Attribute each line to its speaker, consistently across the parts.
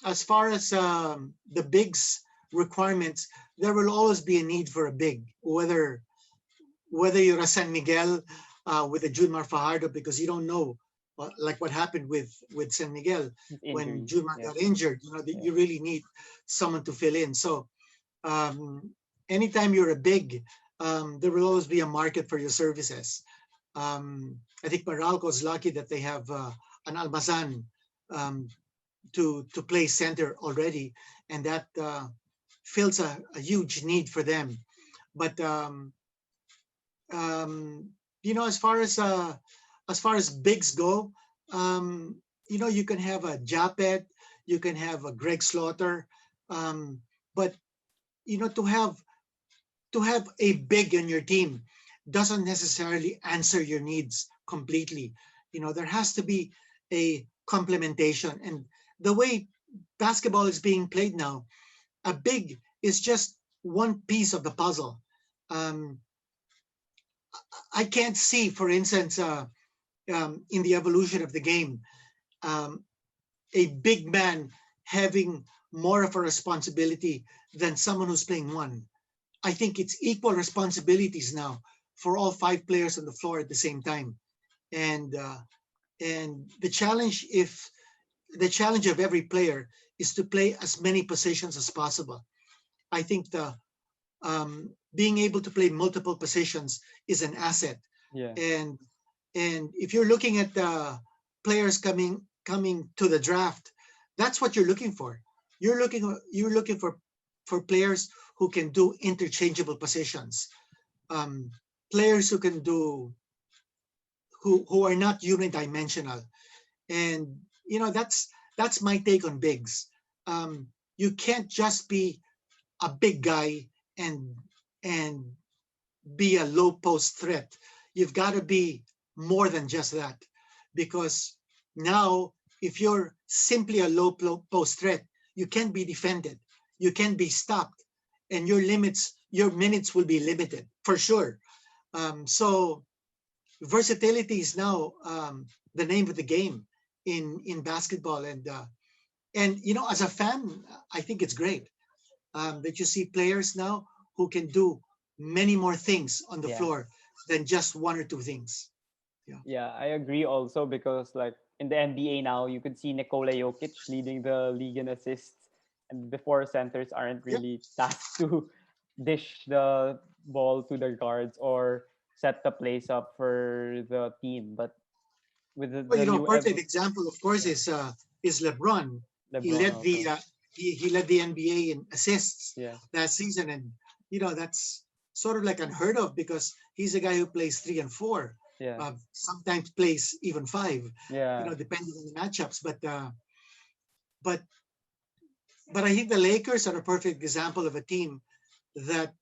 Speaker 1: as far as the bigs requirements, there will always be a need for a big, whether you're a San Miguel with a Junmar Fajardo, because you don't know, like what happened with San Miguel
Speaker 2: His
Speaker 1: when
Speaker 2: injuries.
Speaker 1: Junmar
Speaker 2: Yeah.
Speaker 1: got injured. That
Speaker 2: Yeah.
Speaker 1: you really need someone to fill in. So anytime you're a big, there will always be a market for your services. I think Meralco's lucky that they have an Almazan um, to play center already, and that fills a huge need for them. But um, as far as bigs go, you can have a Japet, you can have a Greg Slaughter, but to have a big in your team doesn't necessarily answer your needs completely. There has to be a complementation, and the way basketball is being played now, a big is just one piece of the puzzle. Um, I can't see, for instance, in the evolution of the game, um, a big man having more of a responsibility than someone who's playing one. I think it's equal responsibilities now for all five players on the floor at the same time. And the challenge of every player is to play as many positions as possible. I think the being able to play multiple positions is an asset.
Speaker 2: Yeah.
Speaker 1: And if you're looking at the players coming to the draft, that's what you're looking for. You're looking for players who can do interchangeable positions, um, players who are not unidimensional. And that's my take on bigs. You can't just be a big guy and and be a low post threat. You've got to be more than just that, because now if you're simply a low post threat, you can't be defended, you can be stopped, and your minutes will be limited for sure. So versatility is now the name of the game in basketball, and as a fan, I think it's great that you see players now who can do many more things on the
Speaker 2: Yeah.
Speaker 1: floor than just one or two things. Yeah.
Speaker 2: Yeah, I agree also because like in the NBA now, you could see Nikola Jokic leading the league in assists, and before centers aren't
Speaker 1: Yeah.
Speaker 2: really tasked to dish the ball to their guards or set the plays up for the team. But with
Speaker 1: Well,
Speaker 2: the
Speaker 1: a
Speaker 2: new
Speaker 1: perfect example, of course,
Speaker 2: yeah,
Speaker 1: is LeBron. He
Speaker 2: LeBron
Speaker 1: led
Speaker 2: also.
Speaker 1: he led the NBA in assists
Speaker 2: Yeah,
Speaker 1: last season, and that's sort of like unheard of because he's a guy who plays three and four,
Speaker 2: yeah,
Speaker 1: sometimes plays even five,
Speaker 2: yeah,
Speaker 1: depending on the matchups. But but I think the Lakers are a perfect example of a team that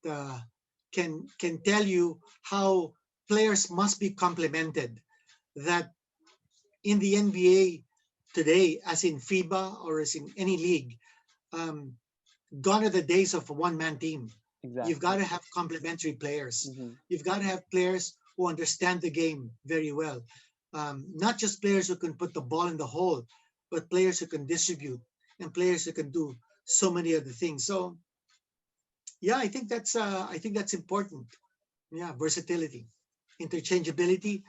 Speaker 1: can tell you how players must be complemented. That in the NBA today, as in FIBA or as in any league, um, gone are the days of a one-man team. You've got
Speaker 2: exactly.
Speaker 1: to have complementary players.
Speaker 2: Hmm.
Speaker 1: You've got to have players who understand the game very well. Not just players who can put the ball in the hole, but players who can distribute and players who can do so many other things. So yeah, I think that's important. Yeah, versatility, interchangeability,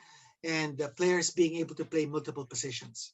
Speaker 1: and players being able to play multiple positions.